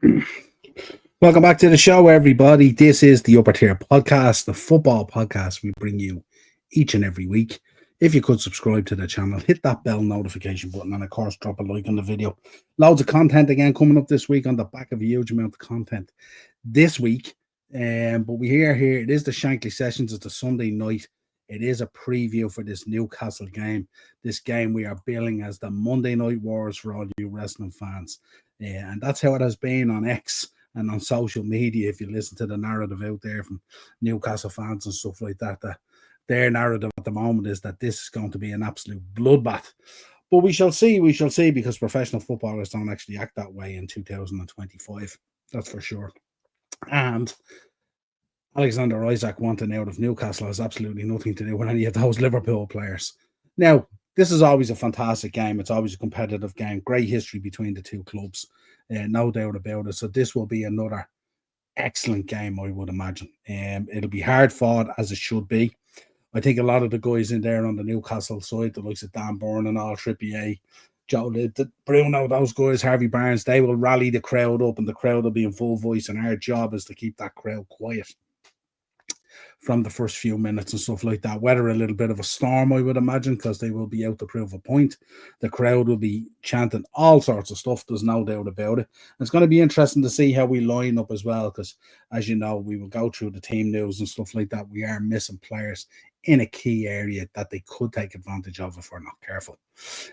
Welcome back to the show, everybody. This is the Upper Tier Podcast, the football podcast we bring you each and every week. If you could subscribe to the channel, hit that bell notification button, and of course, drop a like on the video. Loads of content again coming up this week on the back of a huge amount of content this week. But we are here. It is the Shankly sessions. It's a Sunday night. It is a preview for this Newcastle game. This game we are billing as the Monday Night Wars for all you wrestling fans. And that's how it has been on X and on social media. If you listen to the narrative out there from Newcastle fans and stuff like that, their narrative at the moment is that this is going to be an absolute bloodbath. But we shall see, because professional footballers don't actually act that way in 2025. That's for sure. And Alexander Isak wanting out of Newcastle has absolutely nothing to do with any of those Liverpool players. Now, this is always a fantastic game. It's always a competitive game. Great history between the two clubs, no doubt about it. So this will be another excellent game, I would imagine. It'll be hard fought, as it should be. I think a lot of the guys in there on the Newcastle side, the likes of Dan Burn and all, Trippier, Joe, Bruno, those guys, Harvey Barnes, they will rally the crowd up, and the crowd will be in full voice, and our job is to keep that crowd quiet from the first few minutes and stuff like that. Weather a little bit of a storm, I would imagine, because they will be out to prove a point. The crowd will be chanting all sorts of stuff. There's no doubt about it. It's going to be interesting to see how we line up as well, because, as you know, we will go through the team news and stuff like that. We are missing players in a key area that they could take advantage of if we're not careful.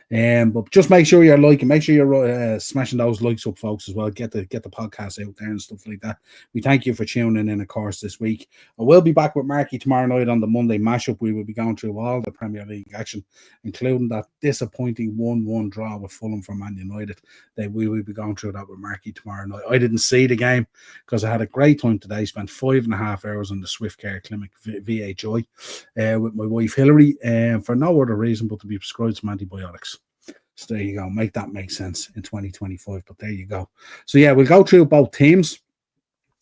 But just make sure you're liking, make sure you're smashing those likes up, folks, as well. Get the podcast out there and stuff like that. We thank you for tuning in, of course, this week. I will be back with Marky tomorrow night on the Monday mashup. We will be going through all the Premier League action, including that disappointing 1-1 draw with Fulham for Man United. We will be going through that with Marky tomorrow night. I didn't see the game because I had a great time today. Spent 5.5 hours on the Swift Care Clinic VHI with my wife Hilary, for no other reason but to be prescribed some antibiotics. So there you go. Make that make sense in 2025. But there you go. So yeah, we'll go through both teams.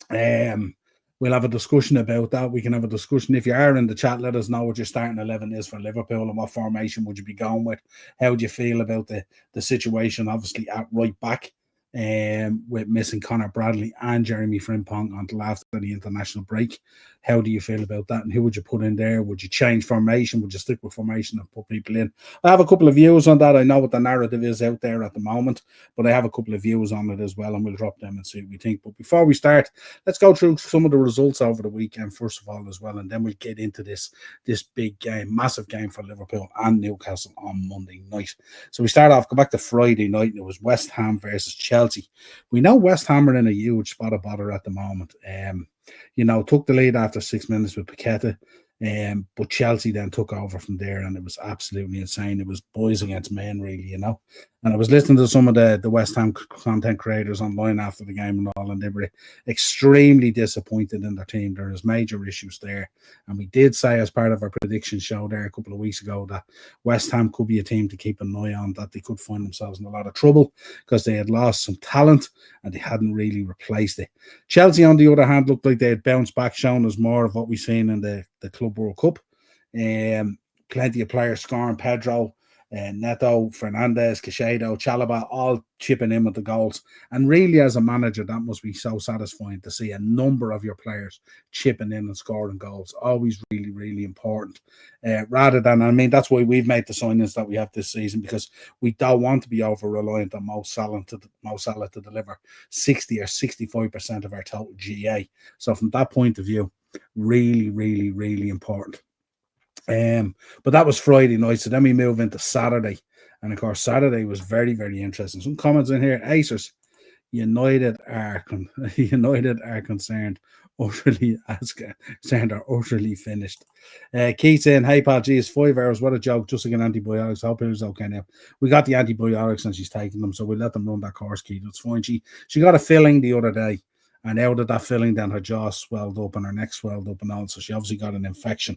We'll have a discussion about that. We can have a discussion. If you are in the chat, let us know what your starting 11 is for Liverpool and what formation would you be going with. How do you feel about the situation, obviously, at right back, with missing Connor Bradley and Jeremy Frimpong until after the international break? How do you feel about that? And who would you put in there? Would you change formation? Would you stick with formation and put people in? I have a couple of views on that. I know what the narrative is out there at the moment, but I have a couple of views on it as well, and we'll drop them and see what we think. But before we start, let's go through some of the results over the weekend, first of all, as well, and then we'll get into this big game, massive game for Liverpool and Newcastle on Monday night. So we start off, go back to Friday night, and it was West Ham versus Chelsea. We know West Ham are in a huge spot of bother at the moment. Took the lead after 6 minutes with Paqueta, but Chelsea then took over from there, and it was absolutely insane. It was boys against men, really, And I was listening to some of the West Ham content creators online after the game and all, and they were extremely disappointed in their team. There is major issues there. And we did say, as part of our prediction show there a couple of weeks ago, that West Ham could be a team to keep an eye on, that they could find themselves in a lot of trouble because they had lost some talent and they hadn't really replaced it. Chelsea, on the other hand, looked like they had bounced back, showing us more of what we've seen in the Club World Cup. Plenty of players scoring. Pedro, Neto, Fernandez, Caicedo, Chalobah, all chipping in with the goals. And really, as a manager, that must be so satisfying to see a number of your players chipping in and scoring goals. Always really, really important. Rather than, that's why we've made the signings that we have this season, because we don't want to be over-reliant on Mo Salah to deliver 60 or 65% of our total GA. So from that point of view, really, really, really important. But that was Friday night. So then we move into Saturday. And of course, Saturday was very, very interesting. Some comments in here. Acers, United are concerned, utterly concerned or utterly finished. Keith saying, hey, Pat, geez, 5 hours. What a joke. Just to get antibiotics. I hope it was okay now. We got the antibiotics and she's taking them. So we let them run that course, Keith. It's fine. She got a filling the other day. And out of that filling, then her jaw swelled up and her neck swelled up and all. So she obviously got an infection.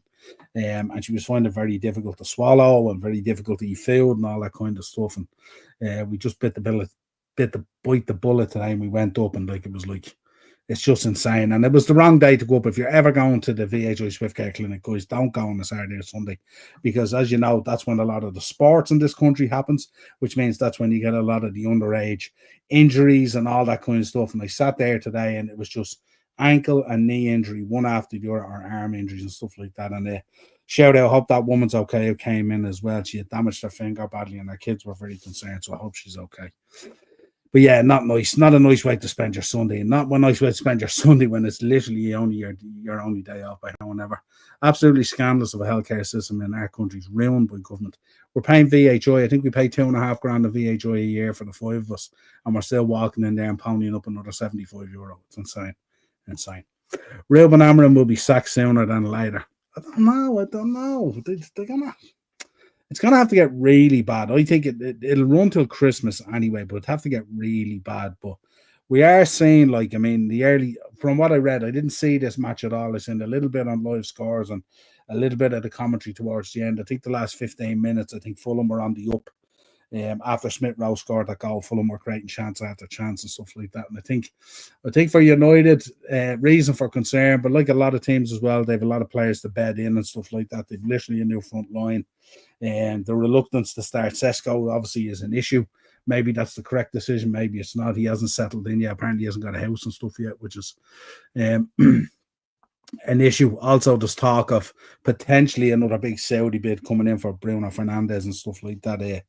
And she was finding it very difficult to swallow and very difficult to eat food and all that kind of stuff. And we just bite the bullet today, and we went up, and it It's just insane. And it was the wrong day to go up. If you're ever going to the VHI Swiftcare Clinic, guys, don't go on a Saturday or Sunday. Because as you know, that's when a lot of the sports in this country happens, which means that's when you get a lot of the underage injuries and all that kind of stuff. And I sat there today and it was just ankle and knee injury, one after the other, or arm injuries and stuff like that. And shout out, hope that woman's okay who came in as well. She had damaged her finger badly and her kids were very concerned. So I hope she's okay. But yeah, not nice. Not a nice way to spend your Sunday. Not a nice way to spend your Sunday when it's literally only your only day off by no one ever. Absolutely scandalous of a healthcare system in our country's ruined by government. We're paying VHI. I think we pay $2,500 of VHI a year for the 5 of us, and we're still walking in there and ponying up another €75. It's insane. Insane. Ruben Amorim will be sacked sooner than later. I don't know. They're gonna. It's going to have to get really bad. I think it'll run till Christmas anyway, but it'd have to get really bad. But we are seeing, like, I mean, from what I read, I didn't see this match at all. I seen a little bit on live scores and a little bit of the commentary towards the end. I think the last 15 minutes, I think Fulham were on the up. After Smith Rowe scored that goal, Fulham were creating chance after chance and stuff like that. And I think for United, reason for concern, but like a lot of teams as well, they have a lot of players to bed in and stuff like that. They've literally a new front line. And the reluctance to start Sesko obviously is an issue. Maybe that's the correct decision. Maybe it's not. He hasn't settled in yet. Apparently he hasn't got a house and stuff yet, which is an issue. Also, there's talk of potentially another big Saudi bid coming in for Bruno Fernandes and stuff like that.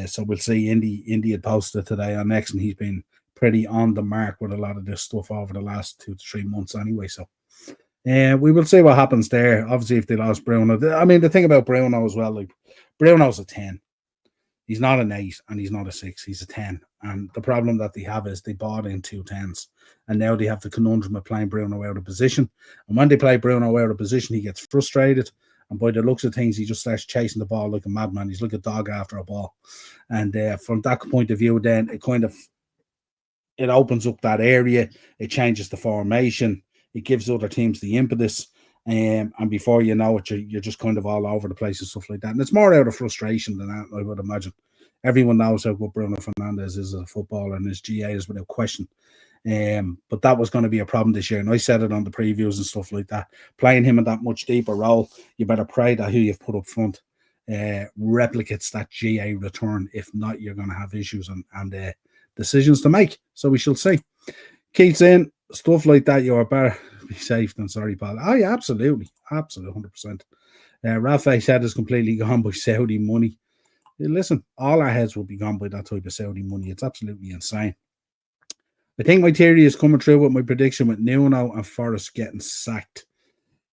So we'll see. Indy had posted today on X, and he's been pretty on the mark with a lot of this stuff over the last 2 to 3 months anyway. So we will see what happens there. Obviously, if they lost Bruno. I mean, the thing about Bruno as well, like, Bruno's a 10. He's not an 8 and he's not a 6. He's a 10. And the problem that they have is they bought in 2 10s. And now they have the conundrum of playing Bruno out of position. And when they play Bruno out of position, he gets frustrated. And by the looks of things, he just starts chasing the ball like a madman. He's like a dog after a ball. And from that point of view, then it opens up that area. It changes the formation. It gives other teams the impetus. And before you know it, you're just kind of all over the place and stuff like that. And it's more out of frustration than that, I would imagine. Everyone knows how good Bruno Fernandes is as a footballer, and his GA is without question. But that was going to be a problem this year. And I said it on the previews and stuff like that. Playing him in that much deeper role, you better pray that who you've put up front replicates that GA return. If not, you're going to have issues and decisions to make. So we shall see. Keith's in. Stuff like that, you are better be safe than sorry, pal. Oh, yeah, absolutely. Absolutely, 100%. Rafa's head is completely gone by Saudi money. Listen, all our heads will be gone by that type of Saudi money. It's absolutely insane. I think my theory is coming true with my prediction with Nuno and Forrest getting sacked.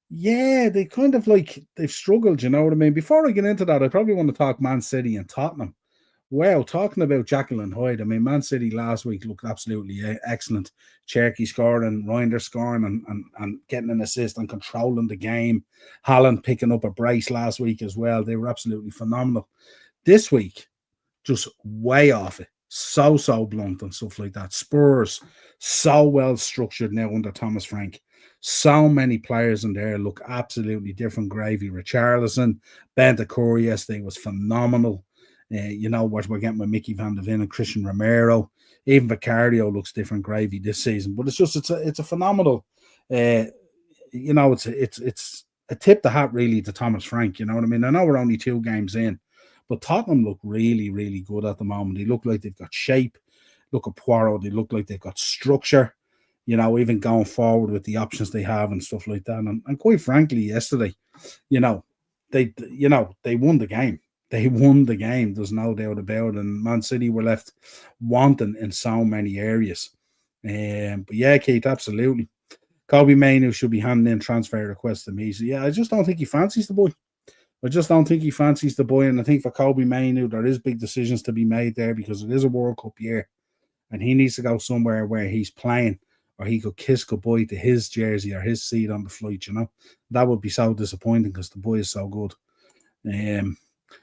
Yeah, they kind of they've struggled, you know what I mean? Before I get into that, I probably want to talk Man City and Tottenham. Wow, talking about Jekyll and Hyde. I mean, Man City last week looked absolutely excellent. Cherky scoring, Reinders scoring and getting an assist and controlling the game. Haaland picking up a brace last week as well. They were absolutely phenomenal. This week, just way off it. So blunt and stuff like that. Spurs, so well structured now under Thomas Frank. So many players in there look absolutely different gravy. Richarlison, Bentancur yesterday was phenomenal. You know what we're getting with Mickey Van de Ven and Christian Romero. Even Vicario looks different gravy this season. But it's a phenomenal. You know, it's a tip the hat really to Thomas Frank. You know what I mean? I know we're only 2 games in, but Tottenham look really, really good at the moment. They look like they've got shape. Look at Poirot. They look like they've got structure. You know, even going forward with the options they have and stuff like that. And quite frankly, yesterday, they won the game. They won the game. There's no doubt about it. And Man City were left wanting in so many areas. But yeah, Keith, absolutely. Kobe Mainoo should be handing in transfer requests to me. So yeah, I just don't think he fancies the boy. And I think for Kobe Mainoo, there is big decisions to be made there because it is a World Cup year. And he needs to go somewhere where he's playing or he could kiss goodbye to his jersey or his seat on the flight, you know. That would be so disappointing because the boy is so good.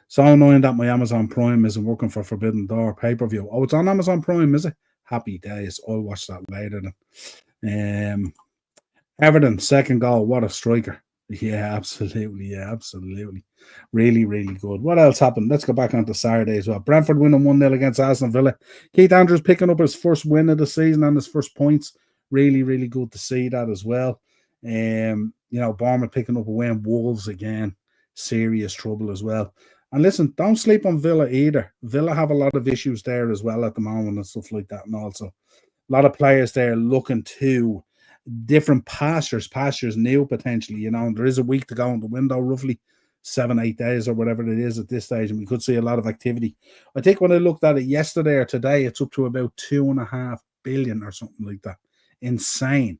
So annoying that my Amazon Prime isn't working for Forbidden Door pay-per-view. Oh, it's on Amazon Prime, is it? Happy days. I'll watch that later then. Everton, second goal. What a striker. Yeah, absolutely. Yeah, absolutely. Really, really good. What else happened? Let's go back onto Saturday as well. Brentford winning 1-0 against Aston Villa. Keith Andrews picking up his first win of the season and his first points. Really, really good to see that as well. Bournemouth picking up a win. Wolves again, serious trouble as well. And listen, don't sleep on Villa either. Villa have a lot of issues there as well at the moment and stuff like that. And also a lot of players there looking to different pastures new potentially. There is a week to go in the window, roughly 7-8 days or whatever it is at this stage, and we could see a lot of activity. I think when I looked at it yesterday or today, it's up to about 2.5 billion or something like that. Insane.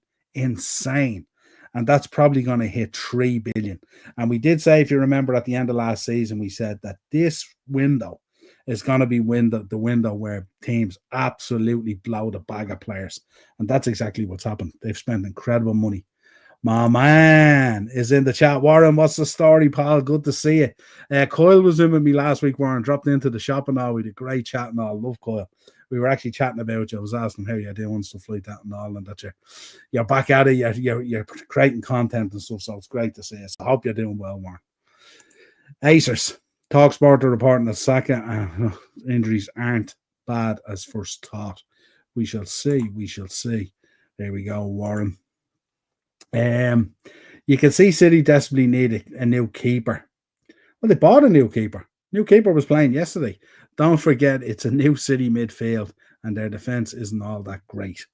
And that's probably going to hit 3 billion. And we did say, if you remember, at the end of last season, we said that this window is going to be the window where teams absolutely blow the bag of players. And that's exactly what's happened. They've spent incredible money. My man is in the chat. Warren, what's the story, pal? Good to see you. Kyle was in with me last week, Warren. Dropped into the shop and all. We did a great chat and all. Love Kyle. We were actually chatting about you. I was asking how you're doing, stuff like that and all, and that you're back at it. You're creating content and stuff, so it's great to see you. So I hope you're doing well, Warren. Acers. TalkSport are reporting that Saka injuries aren't bad as first thought. We shall see. There we go, Warren. You can see City desperately need a new keeper. Well, they bought a new keeper. New keeper was playing yesterday. Don't forget, it's a new City midfield, and their defense isn't all that great.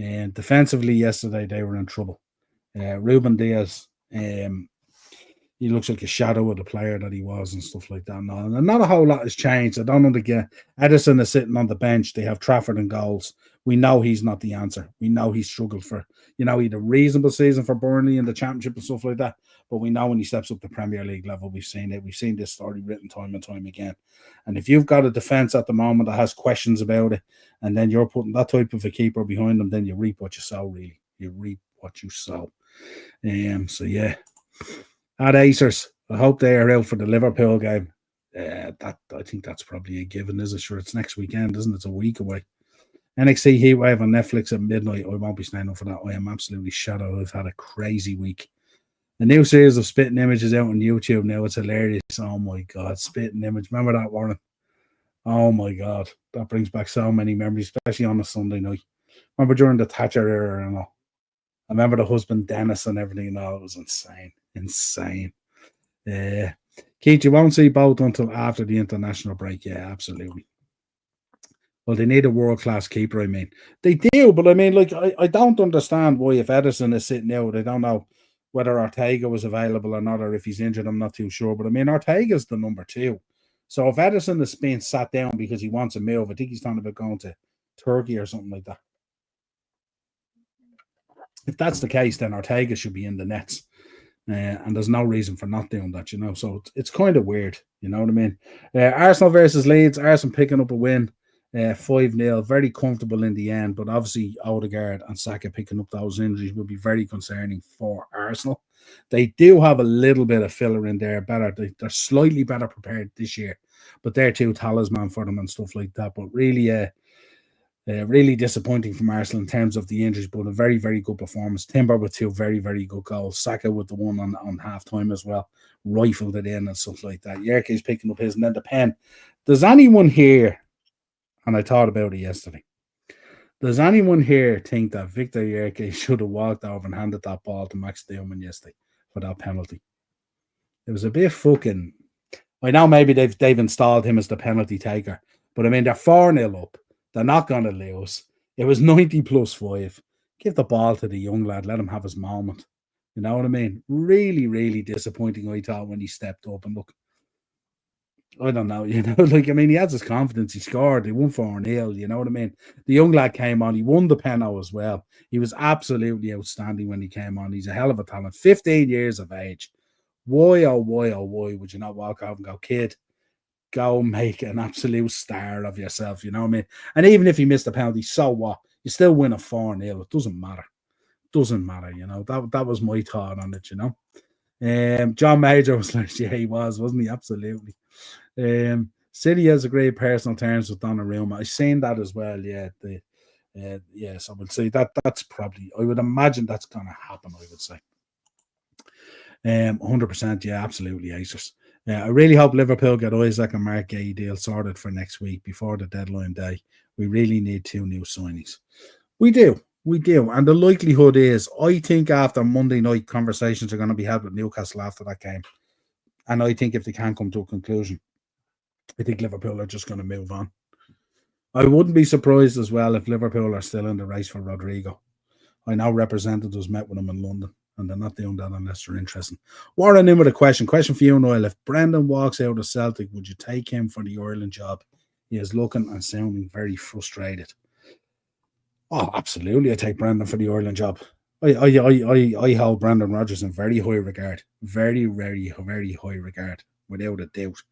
And defensively, yesterday they were in trouble. Ruben Diaz, he looks like a shadow of the player that he was and stuff like that. And not a whole lot has changed. I don't understand. Edison is sitting on the bench. They have Trafford and goals. We know he's not the answer. We know he struggled for, he had a reasonable season for Burnley in the Championship and stuff like that. But we know when he steps up to Premier League level, we've seen it. We've seen this story written time and time again. And if you've got a defence at the moment that has questions about it, and then you're putting that type of a keeper behind them, then you reap what you sow, really. You reap what you sow. So, yeah. At Acers, I hope they are out for the Liverpool game. I think that's probably a given, is it? Sure, it's next weekend, isn't it? It's a week away. NXT Heatwave on Netflix at midnight. I won't be staying up for that. I am absolutely shadowed. I've had a crazy week. The new series of Spitting Images out on YouTube now. It's hilarious. Oh my God, Spitting Image. Remember that, Warren? Oh my God. That brings back so many memories, especially on a Sunday night. Remember during the Thatcher era and all. I remember the husband Dennis and everything and all. It was insane. Keith, you won't see both until after the international break. Yeah, absolutely. Well, they need a world-class keeper, I mean. They do, but I mean, like, I don't understand why if Edison is sitting out, I don't know whether Ortega was available or not, or if he's injured, I'm not too sure. But I mean, Ortega's the number 2. So if Edison is being sat down because he wants a move, I think he's talking about going to Turkey or something like that. If that's the case, then Ortega should be in the nets. And there's no reason for not doing that, So it's kind of weird, you know what I mean? Arsenal versus Leeds. Arsenal picking up a win, 5-0. Very comfortable in the end, but obviously Odegaard and Saka picking up those injuries will be very concerning for Arsenal. They do have a little bit of filler in there. They're slightly better prepared this year, but they're too talisman for them and stuff like that. But really, really disappointing from Arsenal in terms of the injuries, but a very, very good performance. Timber with 2 very, very good goals. Saka with the one on half-time as well. Rifled it in and stuff like that. Yerke's picking up his, and then the pen. Does anyone here, and I thought about it yesterday, does anyone here think that Victor Yerke should have walked over and handed that ball to Max Dillman yesterday for that penalty? It was a bit fucking... I know maybe they've installed him as the penalty taker, but I mean, they're 4-0 up. They're not going to lose. It was 90+5. Give the ball to the young lad. Let him have his moment. You know what I mean? Really, really disappointing, I thought, when he stepped up. And look, I don't know, I mean, he has his confidence. He scored. He won 4-0, you know what I mean? The young lad came on. He won the penalty as well. He was absolutely outstanding when he came on. He's a hell of a talent. 15 years of age. Why, oh, why would you not walk out and go, kid, go make an absolute star of yourself, you know what I mean? And even if you missed the penalty, so what? You still win a 4-0. It doesn't matter. Doesn't matter, That was my thought on it, John Major was like, yeah, he wasn't he? Absolutely. City has a great personal terms with Donnarumma. I've seen that as well, yeah. So I would say that's probably, I would imagine that's going to happen, I would say. 100%, yeah, absolutely, Acers. I really hope Liverpool get Isaac and Mark Gay deal sorted for next week before the deadline day. We really need 2 new signings. We do. We do. And the likelihood is, I think after Monday night, conversations are going to be had with Newcastle after that game. And I think if they can't come to a conclusion, I think Liverpool are just going to move on. I wouldn't be surprised as well if Liverpool are still in the race for Rodrigo. I know representatives met with him in London, and they're not doing that unless they're interested. Warren in with a question. Question for you, Niall. If Brendan walks out of Celtic, would you take him for the Ireland job? He is looking and sounding very frustrated. Oh, absolutely. I take Brendan for the Ireland job. I hold Brendan Rodgers in very high regard. Very, very, very high regard, without a doubt.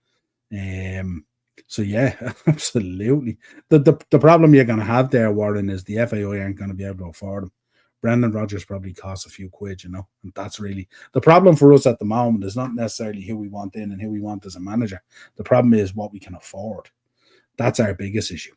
So yeah, absolutely. The problem you're going to have there, Warren, is the FAI aren't going to be able to afford him. Brendan Rodgers probably costs a few quid, and that's really the problem for us at the moment. Is not necessarily who we want in and who we want as a manager. The problem is what we can afford. That's our biggest issue.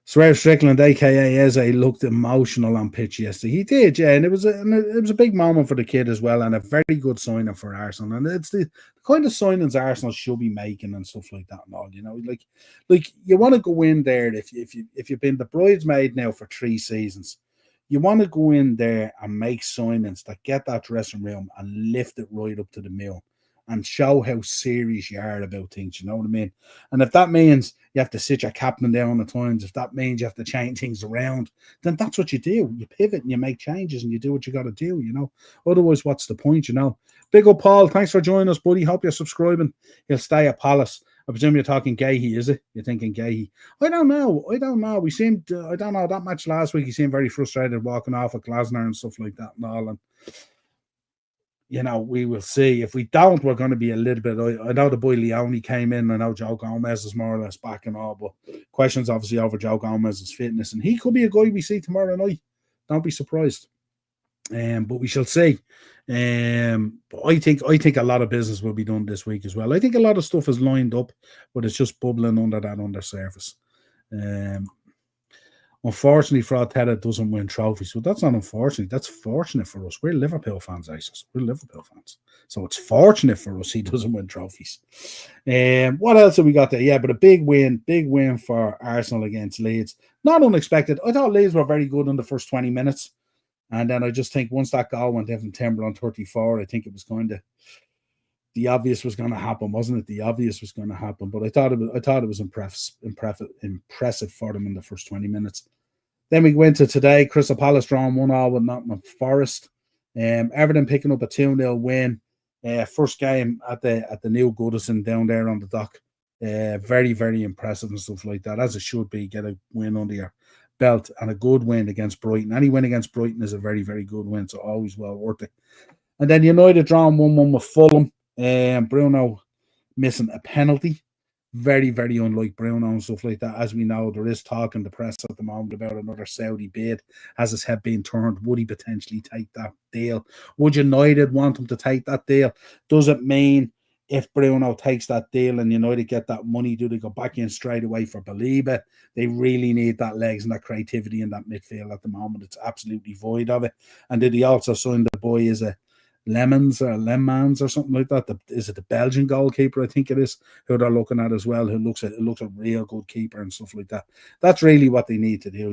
Swear Strickland, aka Eze, looked emotional on pitch yesterday. He did, yeah, and it was a big moment for the kid as well, and a very good signing for Arsenal. And it's the kind of signings Arsenal should be making and stuff like that and all. Like you want to go in there if you've been the bridesmaid now for 3 seasons, you want to go in there and make signings that get that dressing room and lift it right up to the mill and show how serious you are about things, you know what I mean? And if that means you have to sit your captain down at times, if that means you have to change things around, then that's what you do. You pivot and you make changes and you do what you got to do, Otherwise, what's the point, Big up, Paul. Thanks for joining us, buddy. Hope you're subscribing. He'll stay at Palace. I presume you're talking Gahey, is it? You're thinking Gahey. I don't know. We seemed, I don't know, that match last week, he seemed very frustrated walking off at Glasner and stuff like that and all. And we will see. If we don't, we're going to be a little bit. I know the boy Leone came in. I know Joe Gomez is more or less back and all, but questions obviously over Joe Gomez's fitness, and he could be a guy we see tomorrow night. Don't be surprised. But we shall see. But I think a lot of business will be done this week as well. I think a lot of stuff is lined up, but it's just bubbling under that undersurface. Unfortunately, Arteta doesn't win trophies. Well, that's not unfortunate. That's fortunate for us. We're Liverpool fans, ISIS. We're Liverpool fans. So it's fortunate for us he doesn't win trophies. What else have we got there? Yeah, but a big win for Arsenal against Leeds. Not unexpected. I thought Leeds were very good in the first 20 minutes. And then I just think once that goal went in from Timber on 34, I think it was the obvious was going to happen, wasn't it? The obvious was going to happen, but I thought it was impressive for them in the first 20 minutes. Then we went to today. Crystal Palace drawing 1-1 with Nottingham Forest. Everton picking up a 2-0 win. First game at the new Goodison down there on the dock. Very, very impressive and stuff like that, as it should be. Get a win under your belt and a good win against Brighton. Any win against Brighton is a very, very good win, so always well worth it. And then United drawing 1-1 with Fulham. Bruno missing a penalty. Very, very unlike Bruno and stuff like that. As we know, there is talk in the press at the moment about another Saudi bid. Has his head been turned? Would he potentially take that deal? Would United want him to take that deal? Does it mean if Bruno takes that deal and United get that money, do they go back in straight away for Baliba? They really need that legs and that creativity in that midfield at the moment. It's absolutely void of it. And did he also sign the boy as a Lemans or something like that? Is it the Belgian goalkeeper? I think it is, who they're looking at as well, who looks a real good keeper and stuff like that. That's really what they need to do,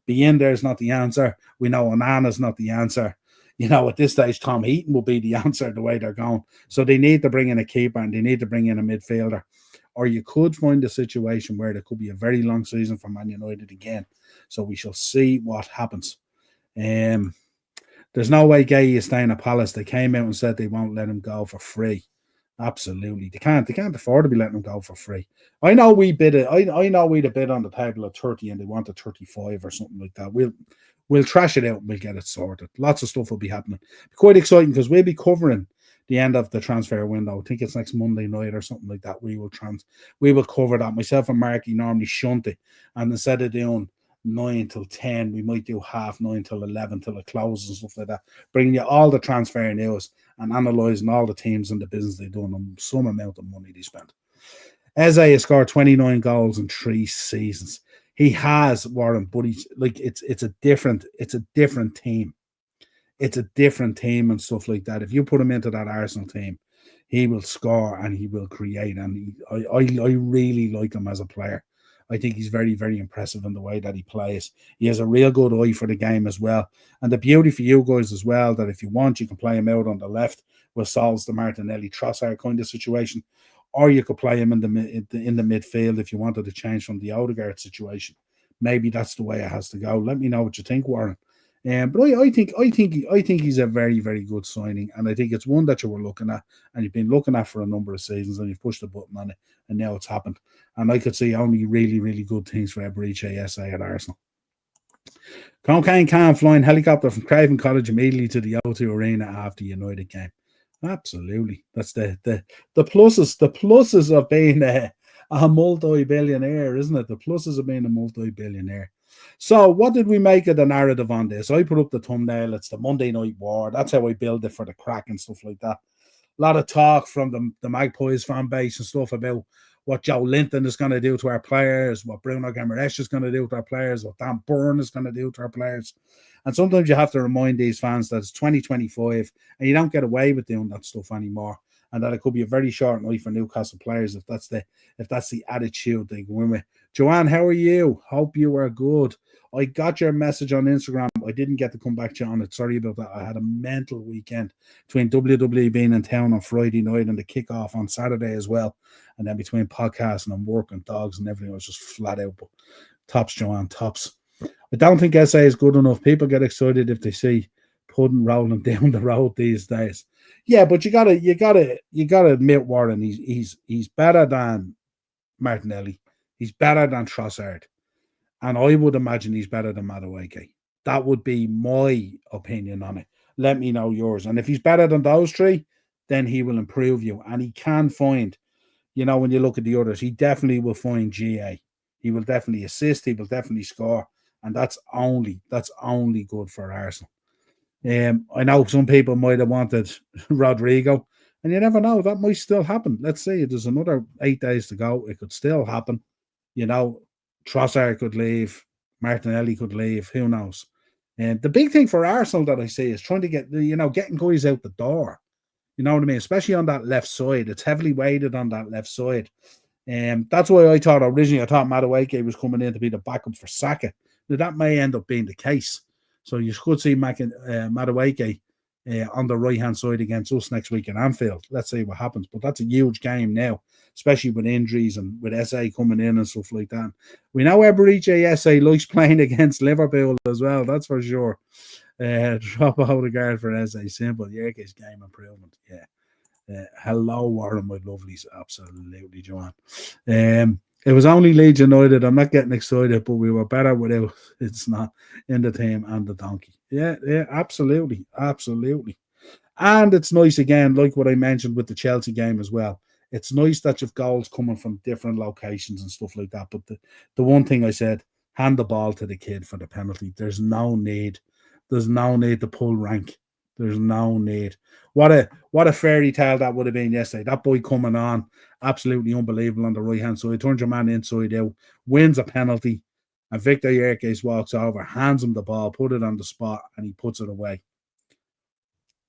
Be in there is not the answer. We know Onana's not the answer. At this stage, Tom Heaton will be the answer the way they're going. So they need to bring in a keeper and they need to bring in a midfielder. Or you could find a situation where there could be a very long season for Man United again. So we shall see what happens. There's no way Gay is staying at Palace. They came out and said they won't let him go for free. Absolutely. They can't afford to be letting him go for free. I know we bid it. I know we'd a bid on the table at 30 and they wanted 35 or something like that. We'll trash it out and we'll get it sorted. Lots of stuff will be happening. Quite exciting because we'll be covering the end of the transfer window. I think it's next Monday night or something like that. We will cover that. Myself and Marky normally shunt it. And instead of doing 9 till 10, we might do 9:30 till 11 till it closes and stuff like that, bringing you all the transfer news and analysing all the teams and the business they've done and some amount of money they spent. Eze has scored 29 goals in 3 seasons. He has, Warren, but he's like it's a different team. It's a different team and stuff like that. If you put him into that Arsenal team, he will score and he will create. And I really like him as a player. I think he's very, very impressive in the way that he plays. He has a real good eye for the game as well. And the beauty for you guys as well, that if you want, you can play him out on the left, which solves the Martinelli Trossard kind of situation, or you could play him in the midfield if you wanted to change from the Odegaard situation. Maybe that's the way it has to go. Let me know what you think, Warren. But I think he's a very, very good signing, and I think it's one that you were looking at, and you've been looking at for a number of seasons, and you've pushed the button on it, and now it's happened. And I could see only really, really good things for Eberechi SA at Arsenal. Cocaine can flying helicopter from Craven College immediately to the O2 Arena after United game. Absolutely, that's the pluses of being a multi-billionaire, isn't it? The pluses of being a multi-billionaire. So what did we make of the narrative on this? I put up the thumbnail. It's the Monday Night War. That's how I build it for the crack and stuff like that. A lot of talk from the Magpies fan base and stuff about what Joe Linton is going to do to our players, what Bruno Guimaraes is going to do to our players, what Dan Burn is going to do to our players. And sometimes you have to remind these fans that it's 2025 and you don't get away with doing that stuff anymore. And that it could be a very short night for Newcastle players if that's the attitude they go in with. Joanne, how are you? Hope you are good. I got your message on Instagram. I didn't get to come back to you on it. Sorry about that. I had a mental weekend between WWE being in town on Friday night and the kickoff on Saturday as well. And then between podcasting and work and dogs and everything, I was just flat out. But tops, Joanne, tops. I don't think SA is good enough. People get excited if they see pudding rolling down the road these days. Yeah, but you gotta admit, Warren, he's better than Martinelli. He's better than Trossard. And I would imagine he's better than Madueke. That would be my opinion on it. Let me know yours. And if he's better than those three, then he will improve you. And he can find, when you look at the others, he definitely will find GA. He will definitely assist. He will definitely score. And that's only good for Arsenal. I know some people might have wanted Rodrigo, and you never know. That might still happen. Let's see. There's another 8 days to go. It could still happen. Trossard could leave. Martinelli could leave. Who knows? And the big thing for Arsenal that I see is trying to get, getting guys out the door. You know what I mean? Especially on that left side. It's heavily weighted on that left side. That's why I thought Madueke was coming in to be the backup for Saka. Now, that may end up being the case. So you could see Madueke on the right-hand side against us next week in Anfield. Let's see what happens. But that's a huge game now, especially with injuries and with SA coming in and stuff like that. We know Eberechi SA likes playing against Liverpool as well. That's for sure. Drop Odegaard for SA. Simple. Yerke's game improvement. Yeah. Hello, Warren, my lovelies. Absolutely, Joanne. It was only Leeds United. I'm not getting excited, but we were better without it's not in the team and the donkey. Yeah, absolutely. And it's nice again, like what I mentioned with the Chelsea game as well. It's nice that you've goals coming from different locations and stuff like that. But the one thing I said, hand the ball to the kid for the penalty. There's no need. There's no need to pull rank. There's no need. What a fairy tale that would have been yesterday. That boy coming on, absolutely unbelievable on the right-hand side. Turns your man inside out, wins a penalty, and Victor Yerkes walks over, hands him the ball, put it on the spot, and he puts it away.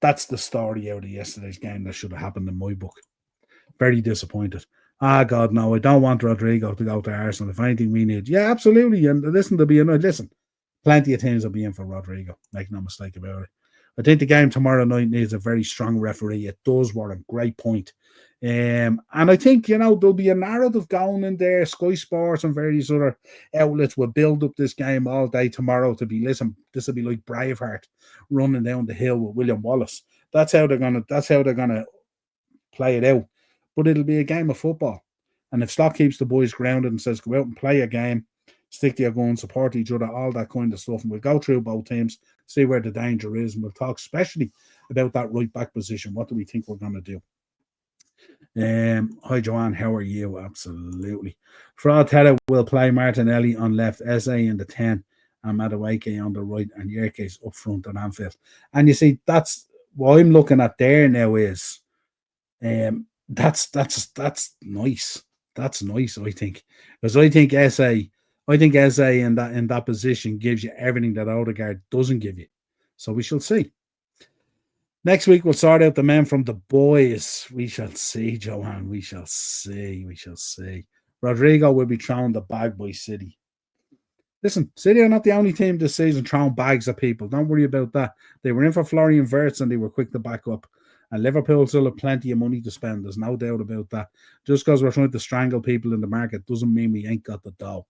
That's the story out of yesterday's game that should have happened in my book. Very disappointed. God, no, I don't want Rodrigo to go to Arsenal. If anything, we need. Yeah, absolutely. And listen, plenty of teams will be in for Rodrigo. Make no mistake about it. I think the game tomorrow night needs a very strong referee. It does, Warren. Great point. And I think, there'll be a narrative going in there. Sky Sports and various other outlets will build up this game all day tomorrow to be, listen, this will be like Braveheart running down the hill with William Wallace. That's how they're gonna play it out. But it'll be a game of football. And if Stock keeps the boys grounded and says, go out and play a game, stick to your guns, support each other, all that kind of stuff. And we'll go through both teams, see where the danger is, and we'll talk especially about that right-back position. What do we think we're going to do? Hi, Joanne. How are you? Absolutely. Fraud will play Martinelli on left, SA in the 10, and Madueke on the right, and Yerkes up front at Anfield. And you see, that's what I'm looking at there now is that's nice. That's nice, I think. Because I think SA in that position gives you everything that Odegaard doesn't give you. So we shall see. Next week, we'll sort out the men from the boys. We shall see, Johan. We shall see. Rodrigo will be thrown the bag by City. Listen, City are not the only team this season throwing bags at people. Don't worry about that. They were in for Florian Wirtz and they were quick to back up. And Liverpool still have plenty of money to spend. There's no doubt about that. Just because we're trying to strangle people in the market doesn't mean we ain't got the dough.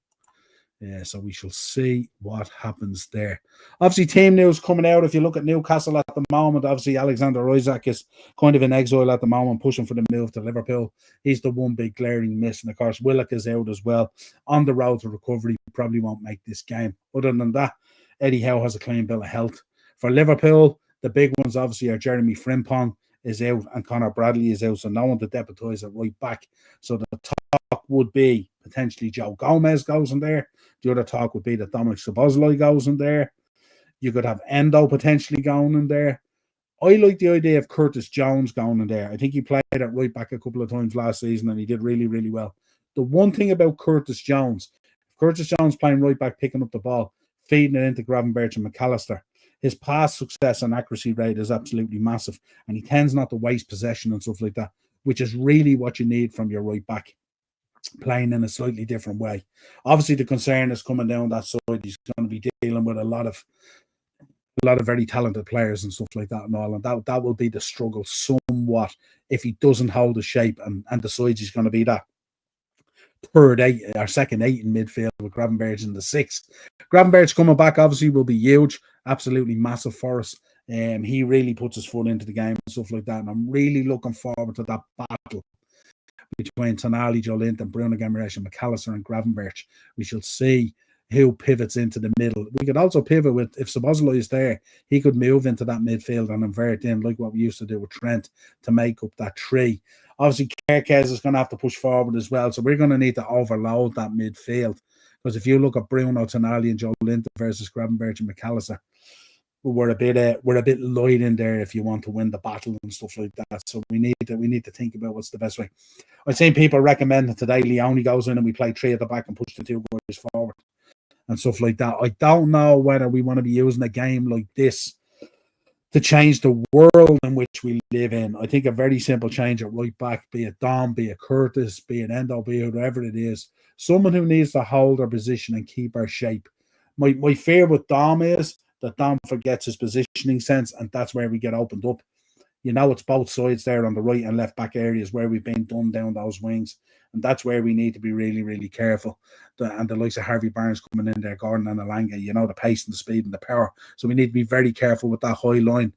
Yeah, so we shall see what happens there. Obviously, team news coming out. If you look at Newcastle at the moment, obviously Alexander Isak is kind of in exile at the moment, pushing for the move to Liverpool. He's the one big glaring miss. And of course, Willock is out as well. On the road to recovery, probably won't make this game. Other than that, Eddie Howe has a clean bill of health. For Liverpool, the big ones obviously are Jeremy Frimpong is out and Conor Bradley is out. So no one to deputise at right back. So the talk would be potentially Joe Gomez goes in there. The other talk would be that Dominic Szoboszlai goes in there. You could have Endo potentially going in there. I like the idea of Curtis Jones going in there. I think he played at right back a couple of times last season and he did really, really well. The one thing about Curtis Jones playing right back, picking up the ball, feeding it into Gravenberch and McAllister, his pass success and accuracy rate is absolutely massive. And he tends not to waste possession and stuff like that, which is really what you need from your right back, playing in a slightly different way. Obviously, the concern is coming down that side. He's going to be dealing with a lot of very talented players and stuff like that and all. And that will be the struggle somewhat if he doesn't hold the shape and decides he's going to be that third eight or second eight in midfield with Gravenberch in the sixth. Gravenberch coming back obviously will be huge, absolutely massive for us. He really puts his foot into the game and stuff like that. And I'm really looking forward to that battle between Tonali, Joelinton, Bruno Guimaraes, and McAllister and Gravenberch. We shall see who pivots into the middle. We could also pivot with, if Szoboszlai is there, he could move into that midfield and invert in like what we used to do with Trent to make up that three. Obviously, Kerkez is going to have to push forward as well, so we're going to need to overload that midfield. Because if you look at Bruno, Tonali, and Joelinton versus Gravenberch and McAllister, we're a bit light in there if you want to win the battle and stuff like that. So we need to think about what's the best way. I've seen people recommend that today Leone goes in and we play three at the back and push the two boys forward and stuff like that. I don't know whether we want to be using a game like this to change the world in which we live in. I think a very simple change at right back, be it Dom, be it Curtis, be it Endo, be it whoever it is, someone who needs to hold our position and keep our shape. My fear with Dom is that Dom forgets his positioning sense, and that's where we get opened up. You know, it's both sides there on the right and left back areas where we've been done down those wings, and that's where we need to be really, really careful. And the likes of Harvey Barnes coming in there, Gordon and Alanga, you know, the pace and the speed and the power. So we need to be very careful with that high line.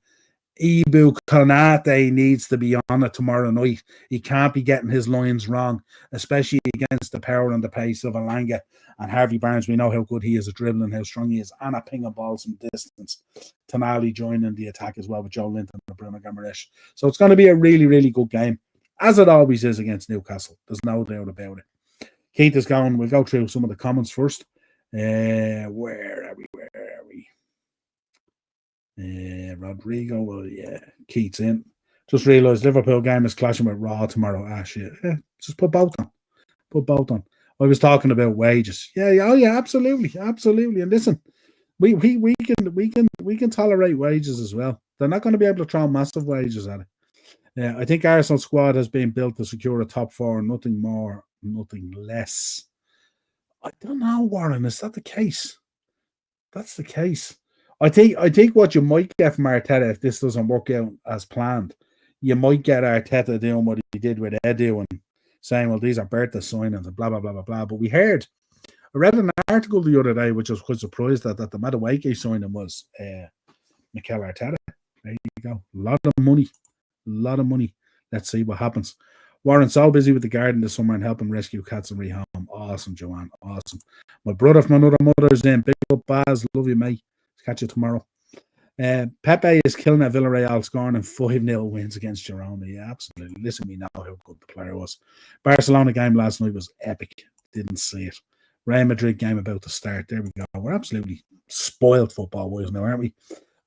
Ibu Konate needs to be on it tomorrow night. He can't be getting his lines wrong, especially against the power and the pace of Alanga and Harvey Barnes. We know how good he is at dribbling, how strong he is, and at pinging balls from distance. Tonali joining the attack as well with Joelinton and Bruno Guimaraes. So it's going to be a really, really good game, as it always is against Newcastle. There's no doubt about it. Keith is going. We'll go through some of the comments first. Where are we? Rodrigo, well, yeah, Keith's in. Just realised Liverpool game is clashing with Raw tomorrow. Shit. Yeah, just put both on. I was talking about wages. Yeah, absolutely. And listen, we can tolerate wages as well. They're not going to be able to throw massive wages at it. Yeah, I think Arsenal's squad has been built to secure a top four, nothing more, nothing less. I don't know, Warren. Is that the case? That's the case. I think what you might get from Arteta, if this doesn't work out as planned, you might get Arteta doing what he did with Edu and saying, well, these are Bertha signings and blah, blah, blah, blah, blah. But I read an article the other day, which I was quite surprised that the Madueke signing was Mikel Arteta. There you go. A lot of money. Let's see what happens. Warren, so busy with the garden this summer and helping rescue cats and rehome. Awesome, Joanne. Awesome. My brother from another mother's in. Big up, Baz. Love you, mate. Catch you tomorrow. Pepe is killing at Villarreal, scoring and 5-0 wins against Girona. Yeah, absolutely. Listen, we know how good the player was. Barcelona game last night was epic. Didn't see it. Real Madrid game about to start. There we go. We're absolutely spoiled football-wise now, aren't we?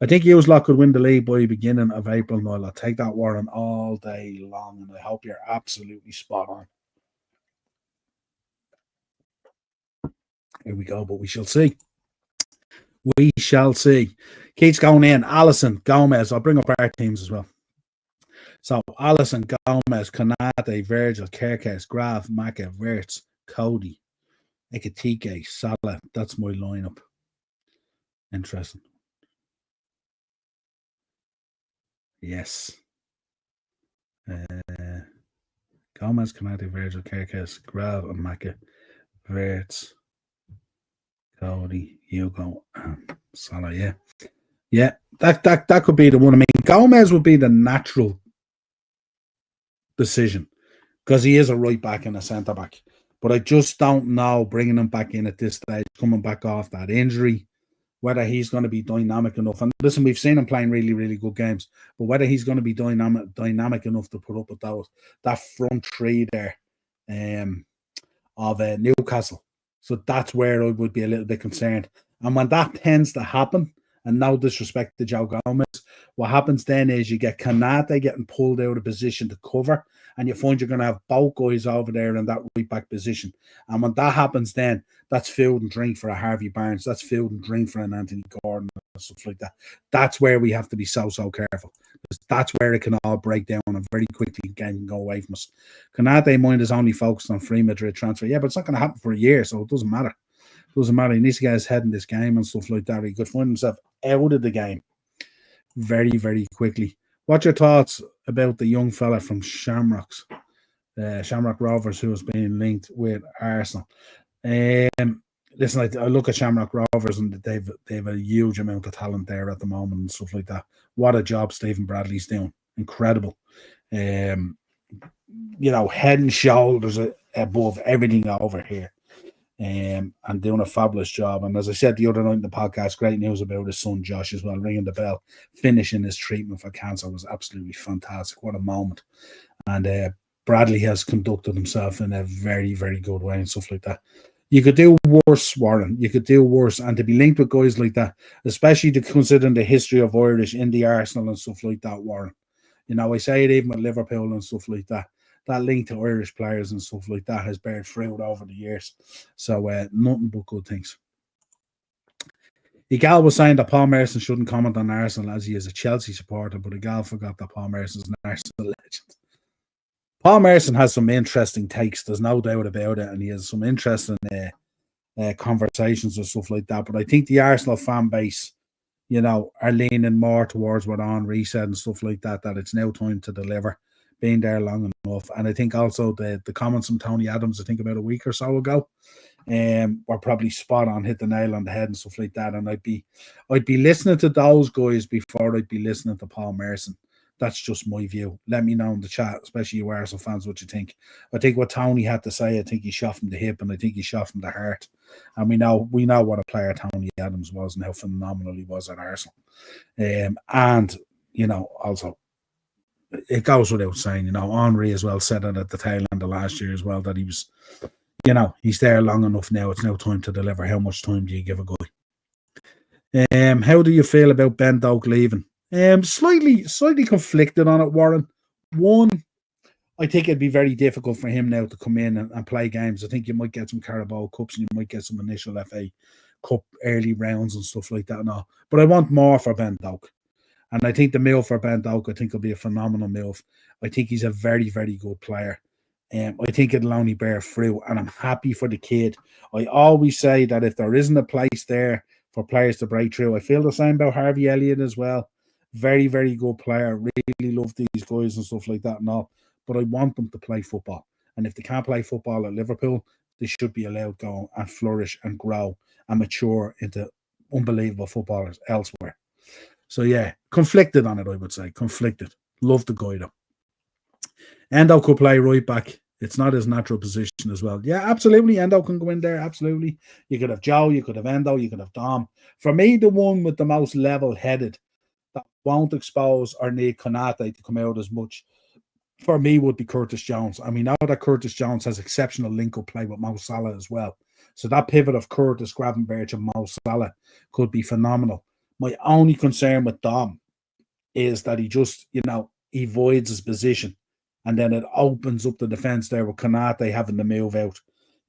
I think Uslot could win the league by the beginning of April, Niall. I'll take that, Warren, all day long, and I hope you're absolutely spot on. Here we go, but we shall see. We shall see. Keith's going in. Alisson, Gomez. I'll bring up our teams as well. So, Alisson, Gomez, Konate, Virgil, Kerkez, Graf, Maka, Wirtz, Cody, Ekitike, Salah. That's my lineup. Interesting. Yes. Gomez, Canati, Virgil, Kerkes, Grav, and Maka, Verts, Cody, Hugo, Salah. Yeah. Yeah. That could be the one. I mean, Gomez would be the natural decision because he is a right back and a centre back. But I just don't know bringing him back in at this stage, coming back off that injury, whether he's going to be dynamic enough. And listen, we've seen him playing really, really good games, but whether he's going to be dynamic enough to put up with that front three there of Newcastle. So that's where I would be a little bit concerned. And when that tends to happen, and no disrespect to Joe Gomez, what happens then is you get Kanate getting pulled out of position to cover, and you find you're going to have both guys over there in that right back position. And when that happens, then that's food and drink for a Harvey Barnes. That's food and drink for an Anthony Gordon and stuff like that. That's where we have to be so careful. Because that's where it can all break down and very quickly can go away from us. Kanate mind is only focused on free Madrid transfer. Yeah, but it's not going to happen for a year, so it doesn't matter. Doesn't matter. He needs to get his head in this game and stuff like that. He could find himself out of the game very, very quickly. What's your thoughts about the young fella from Shamrock Rovers who has been linked with Arsenal? Listen, I look at Shamrock Rovers and they've a huge amount of talent there at the moment and stuff like that. What a job Stephen Bradley's doing. Incredible. Head and shoulders above everything over here. And doing a fabulous job. And as I said the other night in the podcast, great news about his son Josh as well, ringing the bell, finishing his treatment for cancer was absolutely fantastic. What a moment. And Bradley has conducted himself in a very, very good way and stuff like that. You could do worse, Warren. You could do worse. And to be linked with guys like that, especially considering the history of Irish in the Arsenal and stuff like that, Warren. I say it even with Liverpool and stuff like that. That link to Irish players and stuff like that has beared fruit over the years. So nothing but good things. Igal was saying that Paul Merson shouldn't comment on Arsenal as he is a Chelsea supporter, but Igal forgot that Paul Merson's an Arsenal legend. Paul Merson has some interesting takes, there's no doubt about it, and he has some interesting conversations and stuff like that. But I think the Arsenal fan base, are leaning more towards what Henry said and stuff like that, that it's now time to deliver. Being there long enough. And I think also the comments from Tony Adams, I think about a week or so ago, were probably spot on, hit the nail on the head and stuff like that. And I'd be listening to those guys before I'd be listening to Paul Merson. That's just my view. Let me know in the chat, especially you Arsenal fans, what you think. I think what Tony had to say, I think he shot from the hip and I think he shot from the heart. And we know what a player Tony Adams was and how phenomenal he was at Arsenal. Also, it goes without saying, Henry as well said it at the tail end of last year as well, that he was, he's there long enough now. It's now time to deliver. How much time do you give a guy? How do you feel about Ben Doak leaving? Slightly conflicted on it, Warren. One, I think it'd be very difficult for him now to come in and play games. I think you might get some Carabao Cups and you might get some initial FA Cup early rounds and stuff like that and all. But I want more for Ben Doak. And I think the move for Ben Doak, I think, will be a phenomenal move. I think he's a very, very good player. I think it'll only bear fruit, and I'm happy for the kid. I always say that if there isn't a place there for players to break through, I feel the same about Harvey Elliott as well. Very, very good player. Really love these guys and stuff like that and all. But I want them to play football. And if they can't play football at Liverpool, they should be allowed to go and flourish and grow and mature into unbelievable footballers elsewhere. So, yeah, conflicted on it, I would say. Conflicted. Love the guy, though. Endo could play right back. It's not his natural position as well. Yeah, absolutely. Endo can go in there. Absolutely. You could have Joe. You could have Endo. You could have Dom. For me, the one with the most level-headed that won't expose or need Konate to come out as much, for me, would be Curtis Jones. I mean, now that Curtis Jones has exceptional link-up play with Mo Salah as well. So that pivot of Curtis, Gravenberch and Mo Salah could be phenomenal. My only concern with Dom is that he just, he voids his position. And then it opens up the defence there with Konate having to move out,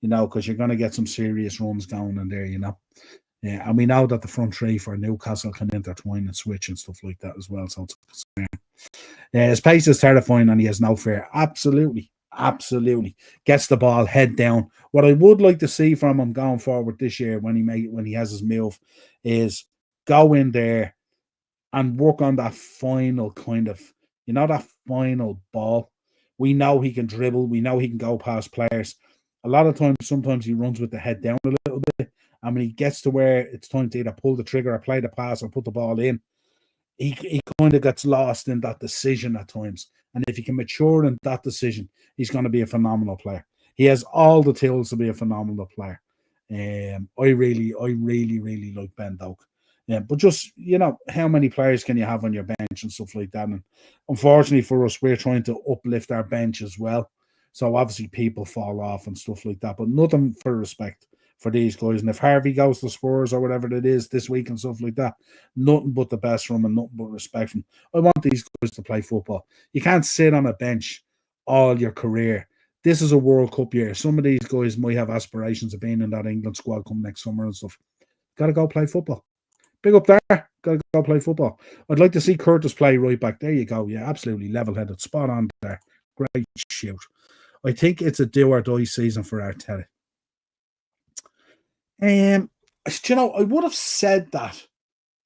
because you're going to get some serious runs going in there, Yeah, and we know that the front three for Newcastle can intertwine and switch and stuff like that as well. So it's a concern. His pace is terrifying and he has no fear. Absolutely. Absolutely. Gets the ball head down. What I would like to see from him going forward this year when he has his move is go in there and work on that final kind of, that final ball. We know he can dribble. We know he can go past players. A lot of times, sometimes he runs with the head down a little bit. And when he gets to where it's time to either pull the trigger or play the pass or put the ball in, he kind of gets lost in that decision at times. And if he can mature in that decision, he's going to be a phenomenal player. He has all the tools to be a phenomenal player. I really, really like Ben Doak. Yeah, but just, how many players can you have on your bench and stuff like that? And unfortunately for us, we're trying to uplift our bench as well. So obviously people fall off and stuff like that, but nothing for respect for these guys. And if Harvey goes to Spurs or whatever it is this week and stuff like that, nothing but the best from him and nothing but respect from him. I want these guys to play football. You can't sit on a bench all your career. This is a World Cup year. Some of these guys might have aspirations of being in that England squad come next summer and stuff. Got to go play football. Big up there. Got to go play football. I'd like to see Curtis play right back. There you go. Yeah, absolutely level-headed. Spot on there. Great shoot. I think it's a do-or-die season for Arteta. I would have said that,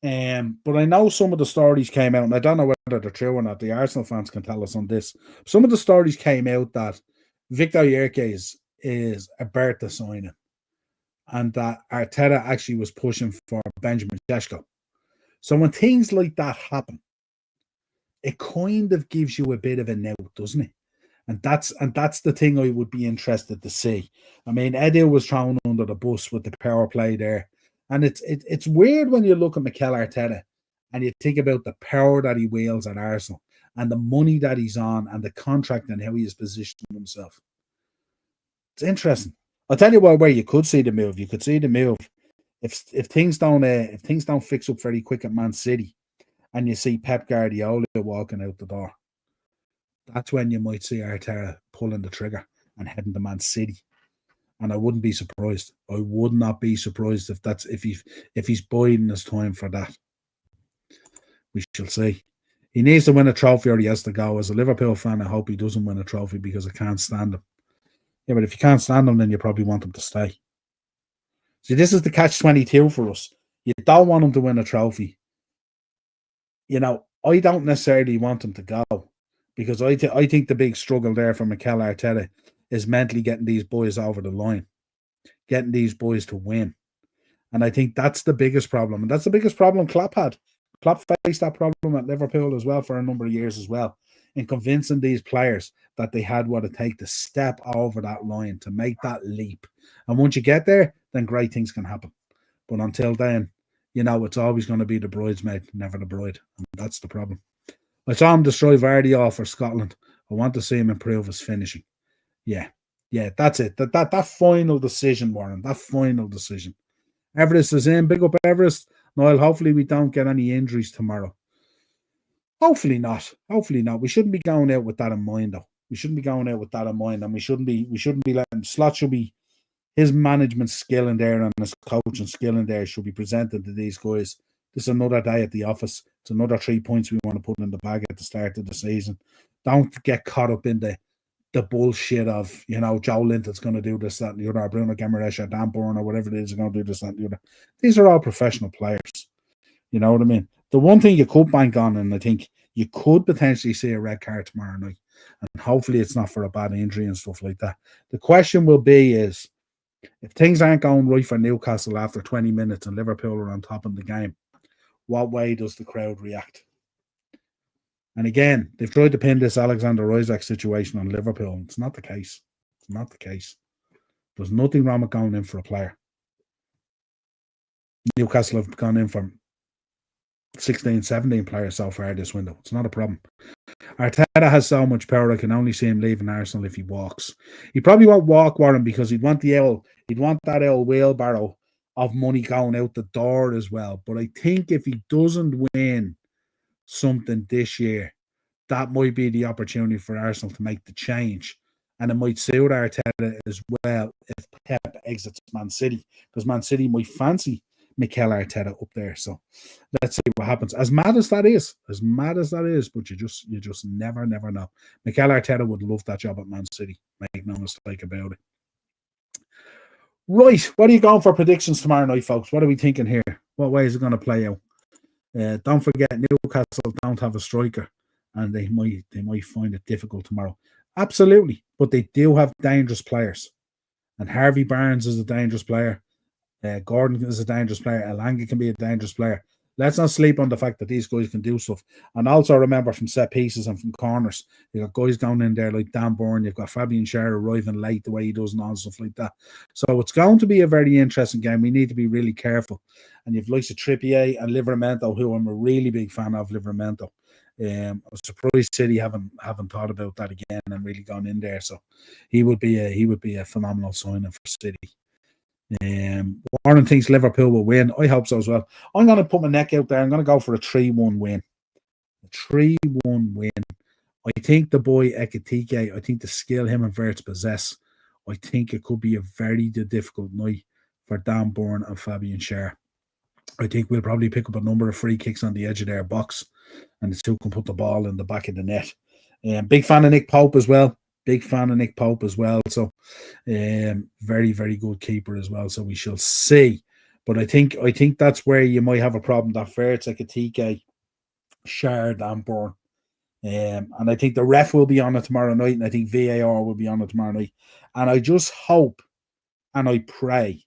but I know some of the stories came out, and I don't know whether they're true or not. The Arsenal fans can tell us on this. Some of the stories came out that Victor Yerkes is a Bertha signing, and that Arteta actually was pushing for Benjamin Sesko. So when things like that happen, it kind of gives you a bit of a note, doesn't it? And that's the thing I would be interested to see. I mean, Edu was thrown under the bus with the power play there. And it's weird when you look at Mikel Arteta and you think about the power that he wields at Arsenal and the money that he's on and the contract and how he has positioned himself. It's interesting. I'll tell you where you could see the move. You could see the move if things don't fix up very quick at Man City and you see Pep Guardiola walking out the door. That's when you might see Arteta pulling the trigger and heading to Man City. And I wouldn't be surprised. I would not be surprised if he's biding his time for that. We shall see. He needs to win a trophy or he has to go. As a Liverpool fan, I hope he doesn't win a trophy because I can't stand him. Yeah, but if you can't stand him, then you probably want him to stay. See, this is the catch-22 for us. You don't want him to win a trophy. I don't necessarily want him to go. Because I think the big struggle there for Mikel Arteta is mentally getting these boys over the line, getting these boys to win. And I think that's the biggest problem. And that's the biggest problem Klopp had. Klopp faced that problem at Liverpool as well for a number of years as well, in convincing these players that they had what it takes to step over that line, to make that leap. And once you get there, then great things can happen. But until then, it's always going to be the bridesmaid, never the bride. And that's the problem. I saw him destroy Vardy off for Scotland. I want to see him improve his finishing. Yeah, that's it. That final decision, Warren. That final decision. Everest is in. Big up Everest. Niall, hopefully we don't get any injuries tomorrow. Hopefully not. We shouldn't be going out with that in mind, though. We shouldn't be going out with that in mind, and we shouldn't be letting Slot should be his management skill in there and his coaching skill in there should be presented to these guys. This is another day at the office. It's another 3 points we want to put in the bag at the start of the season. Don't get caught up in the bullshit of, Joe Linton's going to do this, that, and the other, or Bruno Guimaraes or Dan Burn or whatever it is, going to do this, that, and the other. These are all professional players. You know what I mean? The one thing you could bank on, and I think you could potentially see a red card tomorrow night, and hopefully it's not for a bad injury and stuff like that. The question will be is, if things aren't going right for Newcastle after 20 minutes and Liverpool are on top of the game, what way does the crowd react? And again, they've tried to pin this Alexander Isak situation on Liverpool. It's not the case. It's not the case. There's nothing wrong with going in for a player. Newcastle have gone in for 16, 17 players so far this window. It's not a problem. Arteta has so much power, I can only see him leaving Arsenal if he walks. He probably won't walk, Warren, because he'd want that old wheelbarrow of money going out the door as well. But I think if he doesn't win something this year, that might be the opportunity for Arsenal to make the change. And it might suit Arteta as well if Pep exits Man City, because Man City might fancy Mikel Arteta up there. So let's see what happens. As mad as that is, but you just never know. Mikel Arteta would love that job at Man City. Make no mistake about it. Right, what are you going for predictions tomorrow night, folks? What are we thinking here? What way is it going to play out? Don't forget, Newcastle don't have a striker, and they might find it difficult tomorrow. Absolutely, but they do have dangerous players, and Harvey Barnes is a dangerous player. Gordon is a dangerous player. Elanga can be a dangerous player. Let's not sleep on the fact that these guys can do stuff. And also remember, from set pieces and from corners, you've got guys down in there like Dan Burn. You've got Fabian Schär arriving late the way he does and all stuff like that. So it's going to be a very interesting game. We need to be really careful. And you've likes of Trippier and Livramento, who I'm a really big fan of. Livramento. I'm surprised City haven't thought about that again and really gone in there. So he would be a phenomenal signing for City. Warren thinks Liverpool will win. I hope so as well. I'm going to put my neck out there. I'm going to go for a 3-1 win. A 3-1 win. I think the boy Ekitike, I think the skill him and Wirtz possess, I think it could be a very difficult night for Dan Burn and Fabian Schär. I think we'll probably pick up a number of free kicks on the edge of their box, and the two can put the ball in the back of the net. Big fan of Nick Pope as well. So very, very good keeper as well. So we shall see. But I think that's where you might have a problem. That Wirtz, Ekitike, Schär, Dan Burn. And I think the ref will be on it tomorrow night, and I think VAR will be on it tomorrow night. And I just hope and I pray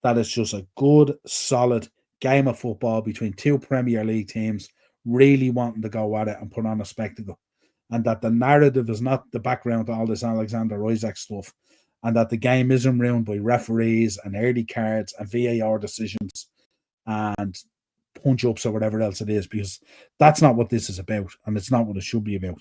that it's just a good, solid game of football between two Premier League teams really wanting to go at it and put on a spectacle. And that the narrative is not the background to all this Alexander Isak stuff, and that the game isn't ruined by referees and early cards and VAR decisions and punch-ups or whatever else it is, because that's not what this is about, and it's not what it should be about.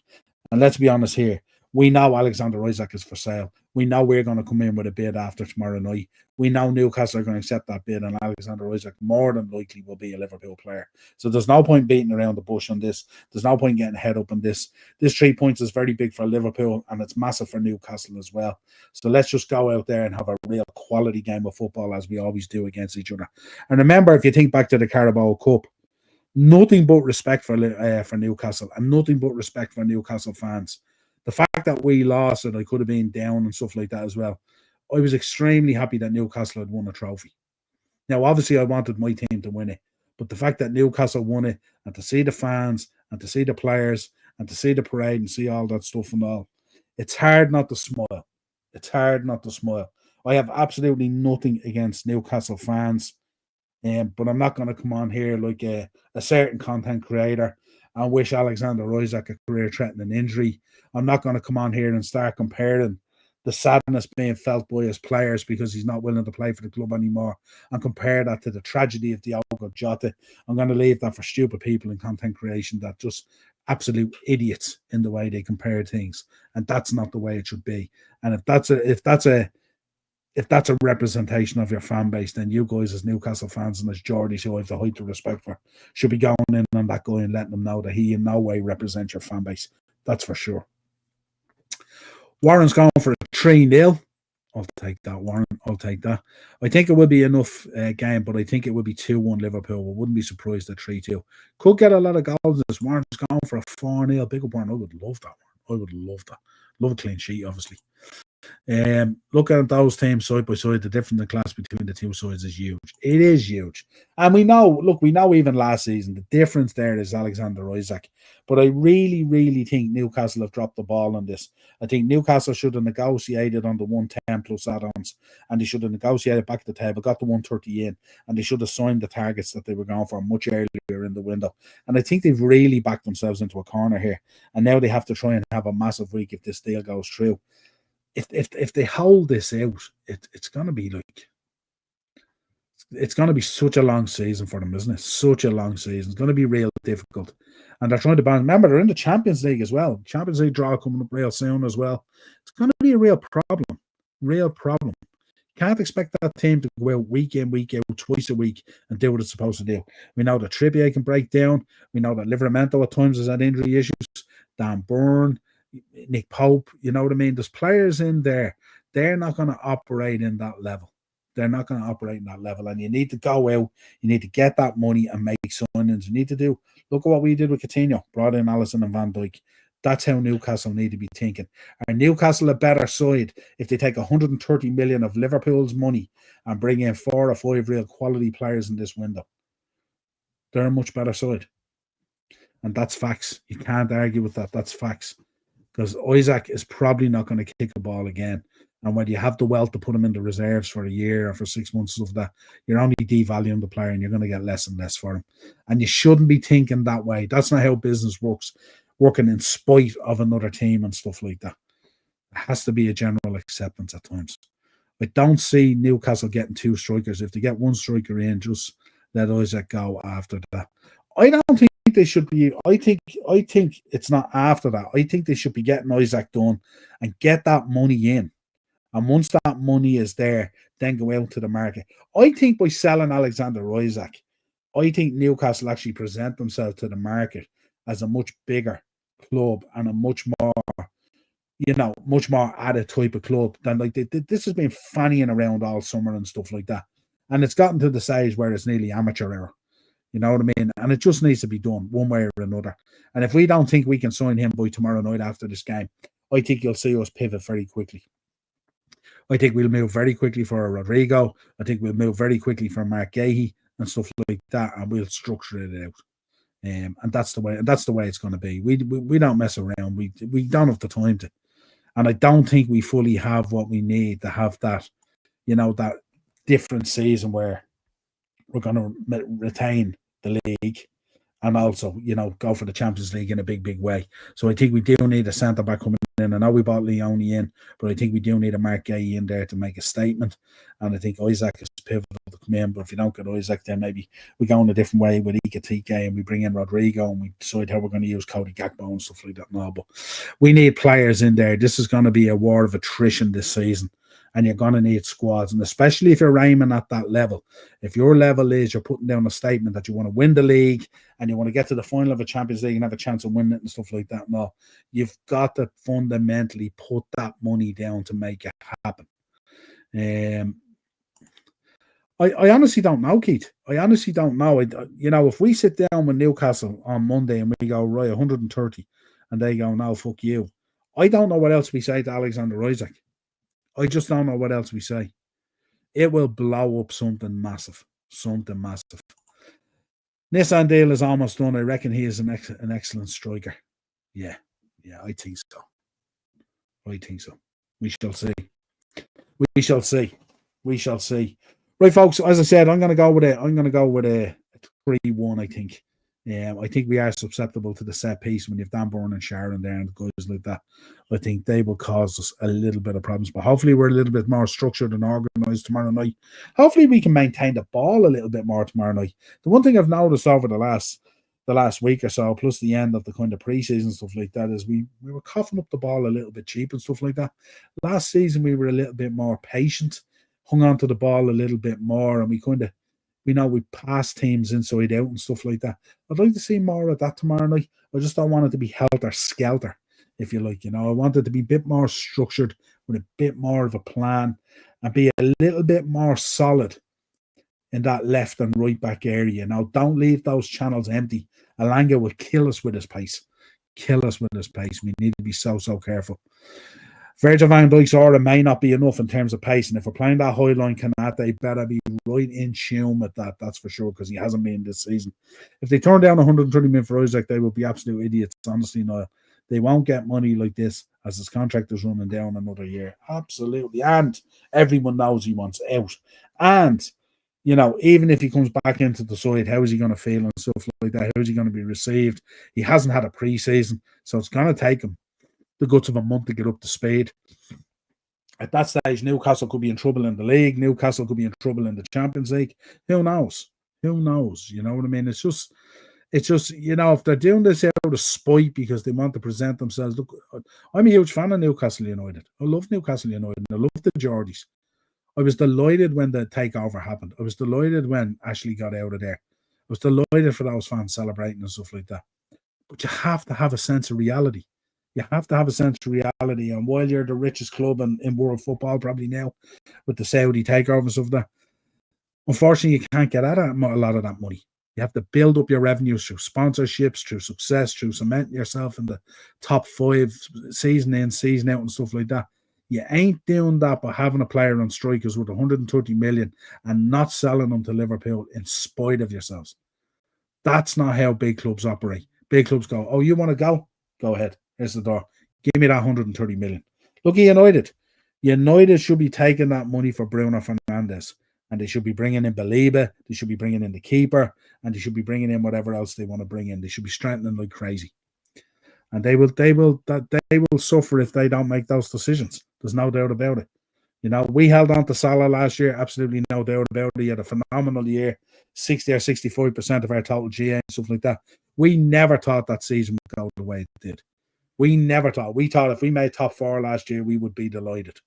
And let's be honest here, we know Alexander Isak is for sale. We know we're going to come in with a bid after tomorrow night. We know Newcastle are going to accept that bid, and Alexander Isak more than likely will be a Liverpool player. So there's no point beating around the bush on this. There's no point getting head up on this. This 3 points is very big for Liverpool, and it's massive for Newcastle as well. So let's just go out there and have a real quality game of football, as we always do against each other. And remember, if you think back to the Carabao Cup, nothing but respect for Newcastle, and nothing but respect for Newcastle fans. The fact that we lost and I could have been down and stuff like that as well, I was extremely happy that Newcastle had won a trophy. Now, obviously, I wanted my team to win it, but the fact that Newcastle won it, and to see the fans, and to see the players, and to see the parade, and see all that stuff and all, it's hard not to smile. I have absolutely nothing against Newcastle fans, but I'm not going to come on here like a certain content creator and wish Alexander Isak a career-threatening injury. I'm not going to come on here and start comparing the sadness being felt by his players because he's not willing to play for the club anymore, and compare that to the tragedy of Diogo Jota. I'm going to leave that for stupid people in content creation that just absolute idiots in the way they compare things, and that's not the way it should be. And if that's a representation of your fan base, then you guys as Newcastle fans and as Geordies, who I have the height of respect for, should be going in on that guy and letting them know that he in no way represents your fan base. That's for sure. Warren's going for a 3-0. I'll take that, Warren. I'll take that. I think it will be enough game, but I think it will be 2-1 Liverpool. I wouldn't be surprised at 3-2. Could get a lot of goals. This Warren's going for a 4-0. Big up, Warren. I would love that, Warren. I would love that. Love a clean sheet, obviously. Look at those teams side by side. The difference in class between the two sides is huge. It is huge. And we know even last season, the difference there is Alexander Isak. But I really, really think Newcastle have dropped the ball on this. I think Newcastle should have negotiated on the 110 plus add-ons, and they should have negotiated back at the table, got the 130 in, and they should have signed the targets that they were going for much earlier in the window. And I think they've really backed themselves into a corner here. And now they have to try and have a massive week if this deal goes through. If they hold this out, it's going to be such a long season for them, isn't it? Such a long season. It's going to be real difficult. And they're trying to balance. Remember, they're in the Champions League as well. Champions League draw coming up real soon as well. It's going to be a real problem. Real problem. Can't expect that team to go out week in, week out, twice a week and do what it's supposed to do. We know that Trippier can break down. We know that Livramento at times has had injury issues. Dan Burn, Nick Pope, you know what I mean? There's players in there. They're not going to operate in that level. They're not going to operate in that level. And you need to go out, you need to get that money and make signings. You need to do, look at what we did with Coutinho, brought in Alisson and Van Dijk. That's how Newcastle need to be thinking. Are Newcastle a better side if they take 130 million of Liverpool's money and bring in 4 or 5 real quality players in this window? They're a much better side. And that's facts. You can't argue with that. That's facts. Because Isaac is probably not going to kick a ball again. And when you have the wealth to put him in the reserves for a year or for 6 months, stuff like that, you're only devaluing the player and you're going to get less and less for him. And you shouldn't be thinking that way. That's not how business works, working in spite of another team and stuff like that. It has to be a general acceptance at times. I don't see Newcastle getting 2 strikers. If they get 1 striker in, just let Isaac go after that. I don't think they should be. I think it's not after that. I think they should be getting Isaac done and get that money in. And once that money is there, then go out to the market. I think by selling Alexander Isaac, I think Newcastle actually present themselves to the market as a much bigger club and a much more, much more added type of club than like this has been fannying around all summer and stuff like that. And it's gotten to the stage where it's nearly amateur hour. You know what I mean? And it just needs to be done one way or another. And if we don't think we can sign him by tomorrow night after this game, I think you'll see us pivot very quickly. I think we'll move very quickly for Rodrigo. I think we'll move very quickly for Mark Gahey and stuff like that, and we'll structure it out. And that's the way. That's the way it's going to be. We don't mess around. We don't have the time to, and I don't think we fully have what we need to have that, that different season where we're going to retain the league and also, go for the Champions League in a big, big way. So I think we do need a centre-back coming in. I know we bought Leone in, but I think we do need a Mark Gahey in there to make a statement. And I think Isaac is pivotal to come in. But if you don't get Isaac, then maybe we go in a different way with Ekitike and we bring in Rodrigo and we decide how we're going to use Cody Gakpo and stuff like that. No, but we need players in there. This is going to be a war of attrition this season. And you're going to need squads. And especially if you're aiming at that level. If your level is you're putting down a statement that you want to win the league and you want to get to the final of a Champions League and have a chance of winning it and stuff like that. No, you've got to fundamentally put that money down to make it happen. I honestly don't know, Keith. I honestly don't know. If we sit down with Newcastle on Monday and we go, right, 130, and they go, no, fuck you. I don't know what else we say to Alexander Isaac. I just don't know what else we say. It will blow up something massive. Something massive. Nissan deal is almost done. I reckon he is an excellent striker. Yeah, I think so. We shall see. We shall see. Right, folks, as I said, I'm going to go with a 3-1, I think. I think we are susceptible to the set piece when you have Dan Burn and Sharon there and guys like that. I think they will cause us a little bit of problems. But hopefully we're a little bit more structured and organised tomorrow night. Hopefully we can maintain the ball a little bit more tomorrow night. The one thing I've noticed over the last week or so, plus the end of the kind of pre-season stuff like that, is we were coughing up the ball a little bit cheap and stuff like that. Last season we were a little bit more patient, hung on to the ball a little bit more, and we pass teams inside out and stuff like that. I'd like to see more of that tomorrow night. I just don't want it to be helter-skelter, if you like. I want it to be a bit more structured with a bit more of a plan and be a little bit more solid in that left and right back area. Now, don't leave those channels empty. Alanga will kill us with his pace. We need to be so careful. Virgil van Dijk's aura may not be enough in terms of pace, and if we're playing that high line Kanate, better be right in tune with that, that's for sure, because he hasn't been this season. If they turn down 130 million for Isaac, they will be absolute idiots, honestly, Niall. They won't get money like this as his contract is running down another year. Absolutely. And everyone knows he wants out. And, even if he comes back into the side, how is he going to feel and stuff like that? How is he going to be received? He hasn't had a pre-season, so it's going to take him the guts of a month to get up to speed. At that stage, Newcastle could be in trouble in the league. Newcastle could be in trouble in the Champions League. Who knows? You know what I mean? It's just, if they're doing this out of spite because they want to present themselves. Look, I'm a huge fan of Newcastle United. I love Newcastle United. I love the Geordies. I was delighted when the takeover happened. I was delighted when Ashley got out of there. I was delighted for those fans celebrating and stuff like that. But you have to have a sense of reality. You have to have a sense of reality. And while you're the richest club in world football, probably now, with the Saudi takeover and stuff like that, unfortunately, you can't get at a lot of that money. You have to build up your revenues through sponsorships, through success, through cementing yourself in the top 5 season in, season out, and stuff like that. You ain't doing that by having a player on strikers with 130 million and not selling them to Liverpool in spite of yourselves. That's not how big clubs operate. Big clubs go, oh, you want to go? Go ahead. Here's the door. Give me that 130 million. Look at United. United should be taking that money for Bruno Fernandes. And they should be bringing in Baliba. They should be bringing in the keeper. And they should be bringing in whatever else they want to bring in. They should be strengthening like crazy. And they will suffer if they don't make those decisions. There's no doubt about it. You know, we held on to Salah last year, absolutely no doubt about it. He had a phenomenal year, 60 or 65% of our total GA and stuff like that. We never thought that season would go the way it did. We never thought. We thought if we made top 4 last year, we would be delighted.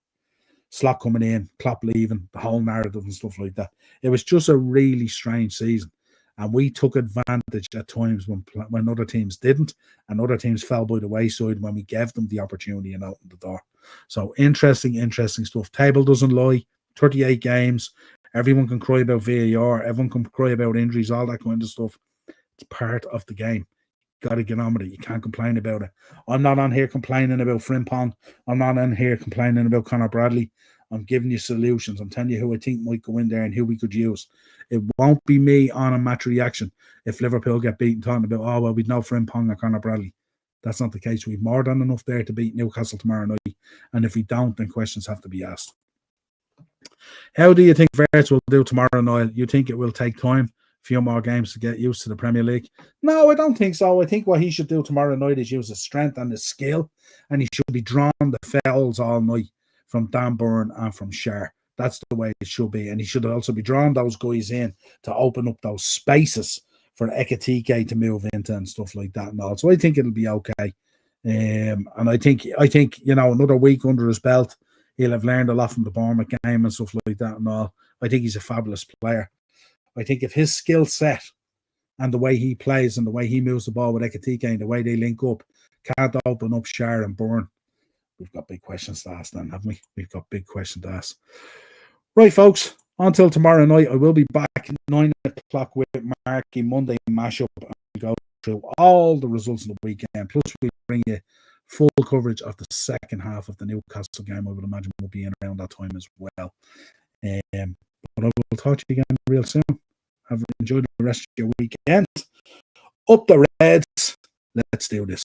Slot coming in, Klopp leaving, the whole narrative and stuff like that. It was just a really strange season. And we took advantage at times when other teams didn't, and other teams fell by the wayside when we gave them the opportunity and opened the door. So interesting stuff. Table doesn't lie. 38 games. Everyone can cry about VAR. Everyone can cry about injuries, all that kind of stuff. It's part of the game. Got to get on with it. You can't complain about it. I'm not on here complaining about Frimpong. I'm not on here complaining about Conor Bradley. I'm giving you solutions. I'm telling you who I think might go in there and who we could use. It won't be me on a match reaction if Liverpool get beaten talking about, oh, well, we'd know Frimpong or Conor Bradley. That's not the case. We've more than enough there to beat Newcastle tomorrow night. And if we don't, then questions have to be asked. How do you think Verts will do tomorrow, Niall? You think it will take time? Few more games to get used to the Premier League? No, I don't think so. I think what he should do tomorrow night is use his strength and his skill, and he should be drawn the fouls all night from Dan Burn and from Schär. That's the way it should be. And he should also be drawing those guys in to open up those spaces for Ekitike to move into and stuff like that and all. So I think it'll be okay. And I think you know, another week under his belt, he'll have learned a lot from the Bournemouth game and stuff like that and all. I think he's a fabulous player. I think if his skill set and the way he plays and the way he moves the ball with Ekitike and the way they link up can't open up Schär and Burn, we've got big questions to ask then, haven't we? We've got big questions to ask. Right, folks, until tomorrow night, I will be back at 9 o'clock with Marky Monday mashup and go through all the results of the weekend. Plus, we bring you full coverage of the second half of the Newcastle game. I would imagine we'll be in around that time as well. But I will talk to you again real soon. Have enjoyed the rest of your weekend. Up the Reds. Let's do this.